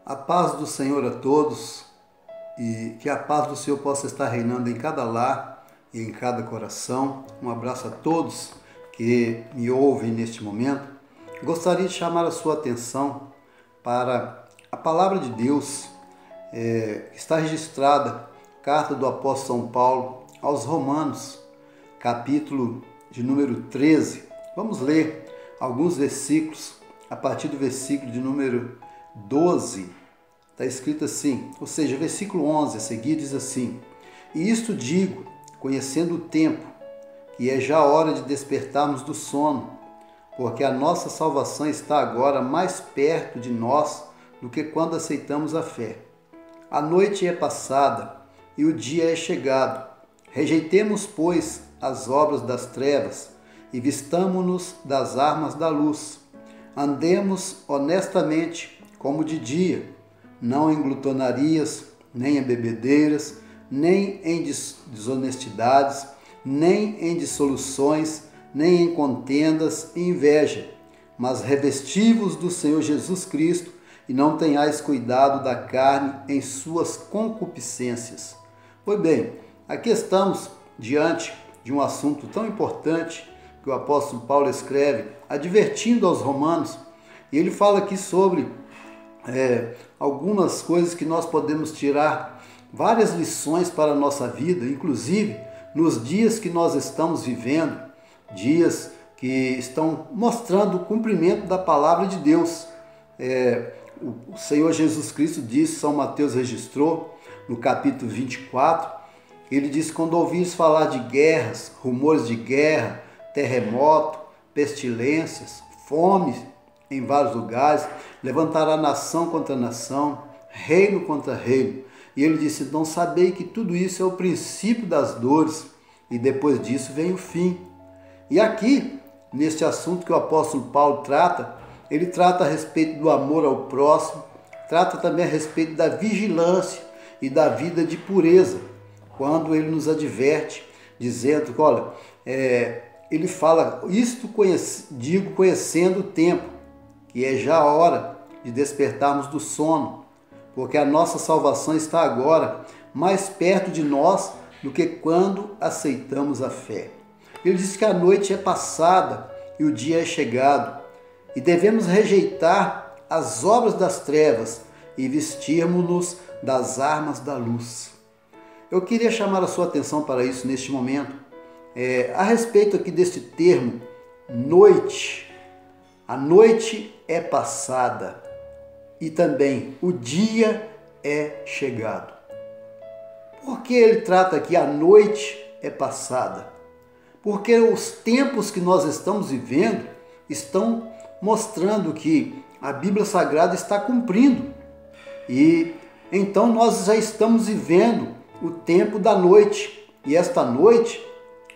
A paz do Senhor a todos e que a paz do Senhor possa estar reinando em cada lar e em cada coração. Um abraço a todos que me ouvem neste momento. Gostaria de chamar a sua atenção para a palavra de Deus. Está registrada, carta do apóstolo São Paulo aos Romanos, capítulo de número 13. Vamos ler alguns versículos, a partir do versículo de número 12, está escrito assim, ou seja, versículo 11 a seguir diz assim: E isto digo, conhecendo o tempo, que é já hora de despertarmos do sono, porque a nossa salvação está agora mais perto de nós do que quando aceitamos a fé. A noite é passada e o dia é chegado. Rejeitemos, pois, as obras das trevas e vistamo-nos das armas da luz. Andemos honestamente, como de dia, não em glutonarias, nem em bebedeiras, nem em desonestidades, nem em dissoluções, nem em contendas e inveja, mas revesti-vos do Senhor Jesus Cristo e não tenhais cuidado da carne em suas concupiscências. Pois bem, aqui estamos diante de um assunto tão importante que o apóstolo Paulo escreve, advertindo aos romanos, e ele fala aqui sobre algumas coisas que nós podemos tirar, várias lições para a nossa vida, inclusive nos dias que nós estamos vivendo, dias que estão mostrando o cumprimento da palavra de Deus. O Senhor Jesus Cristo disse, São Mateus registrou, no capítulo 24, ele disse: quando ouvires falar de guerras, rumores de guerra, terremoto, pestilências, fome em vários lugares, levantará nação contra nação, reino contra reino. E ele disse: não sabei que tudo isso é o princípio das dores, e depois disso vem o fim. E aqui, neste assunto que o apóstolo Paulo trata, ele trata a respeito do amor ao próximo, trata também a respeito da vigilância e da vida de pureza, quando ele nos adverte, dizendo, olha, ele fala, isto digo conhecendo o tempo, que é já a hora de despertarmos do sono, porque a nossa salvação está agora mais perto de nós do que quando aceitamos a fé. Ele diz que a noite é passada e o dia é chegado, e devemos rejeitar as obras das trevas e vestirmos-nos das armas da luz. Eu queria chamar a sua atenção para isso neste momento, a respeito aqui deste termo, noite. A noite é passada e também o dia é chegado. Por que ele trata aqui a noite é passada? Porque os tempos que nós estamos vivendo estão mostrando que a Bíblia Sagrada está cumprindo. E então nós já estamos vivendo o tempo da noite. E esta noite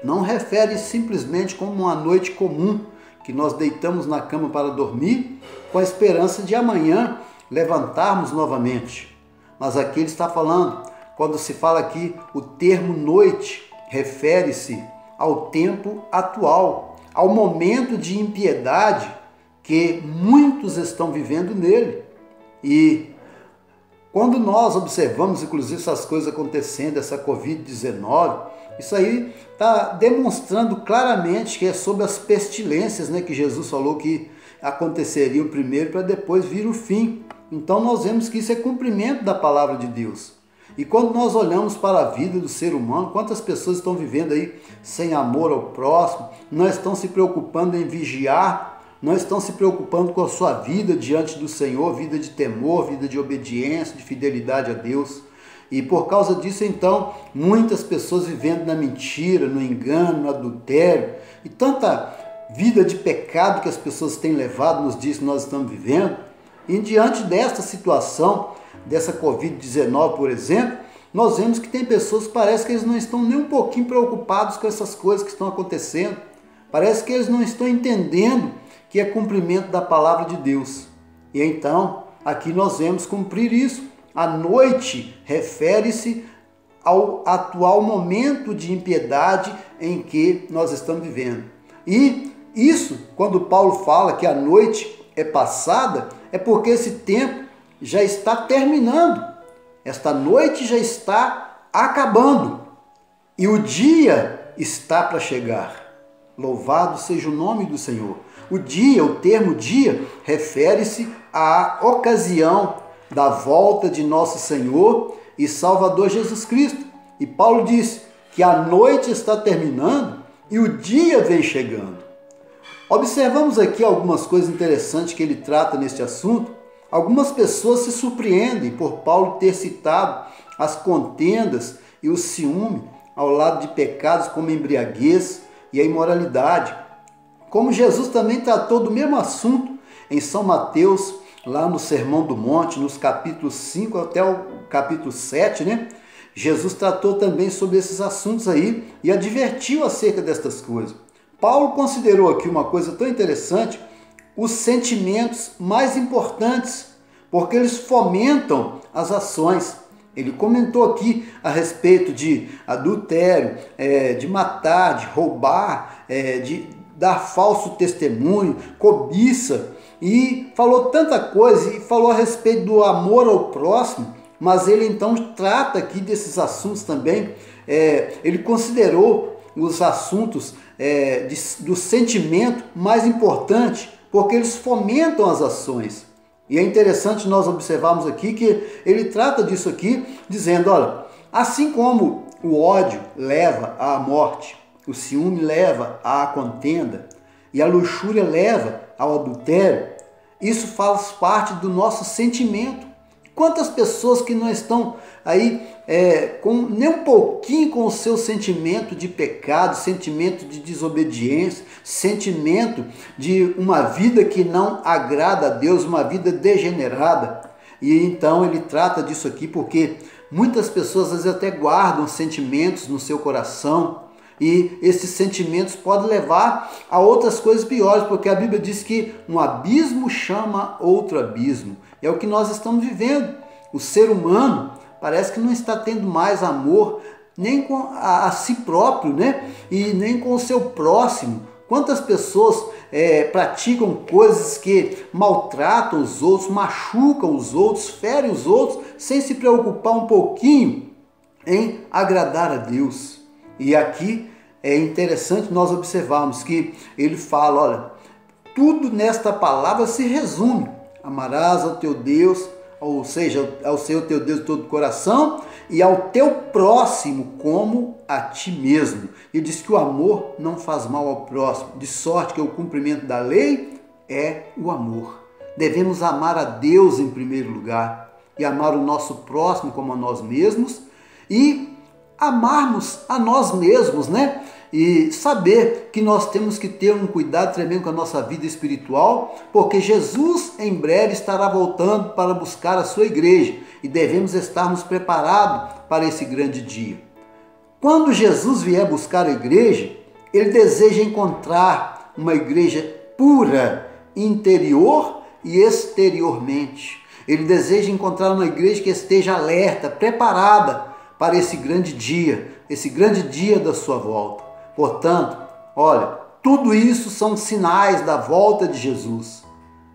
não refere simplesmente como uma noite comum, que nós deitamos na cama para dormir, com a esperança de amanhã levantarmos novamente. Mas aqui ele está falando, quando se fala aqui, o termo noite refere-se ao tempo atual, ao momento de impiedade que muitos estão vivendo nele. E quando nós observamos, inclusive, essas coisas acontecendo, essa Covid-19, isso aí está demonstrando claramente que é sobre as pestilências, que Jesus falou que aconteceriam primeiro para depois vir o fim. Então nós vemos que isso é cumprimento da palavra de Deus. E quando nós olhamos para a vida do ser humano, quantas pessoas estão vivendo aí sem amor ao próximo, não estão se preocupando em vigiar, não estão se preocupando com a sua vida diante do Senhor, vida de temor, vida de obediência, de fidelidade a Deus. E por causa disso, então, muitas pessoas vivendo na mentira, no engano, no adultério, e tanta vida de pecado que as pessoas têm levado nos dias que nós estamos vivendo. E diante desta situação, dessa Covid-19, por exemplo, nós vemos que tem pessoas que parece que eles não estão nem um pouquinho preocupados com essas coisas que estão acontecendo. Parece que eles não estão entendendo que é cumprimento da palavra de Deus. E então, aqui nós vemos cumprir isso. A noite refere-se ao atual momento de impiedade em que nós estamos vivendo. E isso, quando Paulo fala que a noite é passada, é porque esse tempo já está terminando, esta noite já está acabando e o dia está para chegar. Louvado seja o nome do Senhor. O dia, o termo dia, refere-se à ocasião da volta de nosso Senhor e Salvador Jesus Cristo. E Paulo diz que a noite está terminando e o dia vem chegando. Observamos aqui algumas coisas interessantes que ele trata neste assunto. Algumas pessoas se surpreendem por Paulo ter citado as contendas e o ciúme ao lado de pecados como a embriaguez e a imoralidade. Como Jesus também tratou do mesmo assunto em São Mateus, lá no Sermão do Monte, nos capítulos 5 até o capítulo 7, né? Jesus tratou também sobre esses assuntos aí e advertiu acerca destas coisas. Paulo considerou aqui uma coisa tão interessante, os sentimentos mais importantes, porque eles fomentam as ações. Ele comentou aqui a respeito de adultério, de matar, de roubar, de dar falso testemunho, cobiça, e falou tanta coisa, e falou a respeito do amor ao próximo, mas ele então trata aqui desses assuntos também. Ele considerou os assuntos do sentimento mais importante, porque eles fomentam as ações. E é interessante nós observarmos aqui que ele trata disso aqui, dizendo, olha, assim como o ódio leva à morte, o ciúme leva à contenda e a luxúria leva ao adultério, isso faz parte do nosso sentimento. Quantas pessoas que não estão aí nem um pouquinho com o seu sentimento de pecado, sentimento de desobediência, sentimento de uma vida que não agrada a Deus, uma vida degenerada. E então ele trata disso aqui porque muitas pessoas às vezes até guardam sentimentos no seu coração, e esses sentimentos podem levar a outras coisas piores, porque a Bíblia diz que um abismo chama outro abismo. É o que nós estamos vivendo. O ser humano parece que não está tendo mais amor nem com a si próprio, né? E nem com o seu próximo. Quantas pessoas praticam coisas que maltratam os outros, machucam os outros, ferem os outros, sem se preocupar um pouquinho em agradar a Deus. E aqui é interessante nós observarmos que ele fala, olha, tudo nesta palavra se resume. Amarás ao teu Deus, ou seja, ao Senhor teu Deus de todo o coração, e ao teu próximo como a ti mesmo. E diz que o amor não faz mal ao próximo, de sorte que o cumprimento da lei é o amor. Devemos amar a Deus em primeiro lugar, e amar o nosso próximo como a nós mesmos, e amarmos a nós mesmos, né? E saber que nós temos que ter um cuidado tremendo com a nossa vida espiritual, porque Jesus em breve estará voltando para buscar a sua igreja e devemos estarmos preparados para esse grande dia. Quando Jesus vier buscar a igreja, ele deseja encontrar uma igreja pura, interior e exteriormente. Ele deseja encontrar uma igreja que esteja alerta, preparada para esse grande dia da sua volta. Portanto, olha, tudo isso são sinais da volta de Jesus.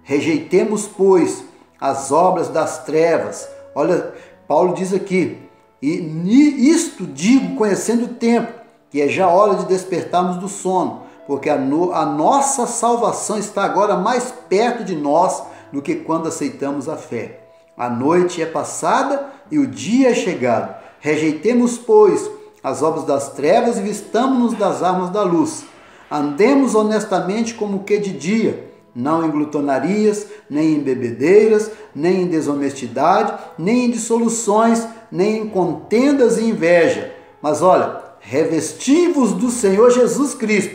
Rejeitemos, pois, as obras das trevas. Olha, Paulo diz aqui, e isto digo conhecendo o tempo, que é já hora de despertarmos do sono, porque a nossa salvação está agora mais perto de nós do que quando aceitamos a fé. A noite é passada e o dia é chegado. Rejeitemos, pois, as obras das trevas e vistamo-nos das armas da luz. Andemos honestamente como que de dia, não em glutonarias, nem em bebedeiras, nem em desonestidade, nem em dissoluções, nem em contendas e inveja. Mas olha, revesti-vos do Senhor Jesus Cristo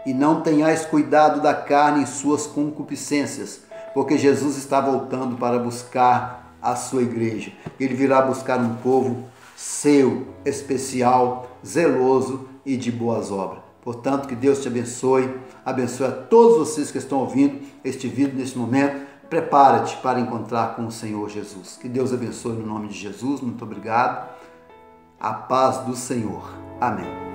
e não tenhais cuidado da carne em suas concupiscências, porque Jesus está voltando para buscar a sua igreja. Ele virá buscar um povo seu, especial, zeloso e de boas obras. Portanto, que Deus te abençoe a todos vocês que estão ouvindo este vídeo neste momento. Prepara-te para encontrar com o Senhor Jesus. Que Deus abençoe no nome de Jesus. Muito obrigado. A paz do Senhor. Amém.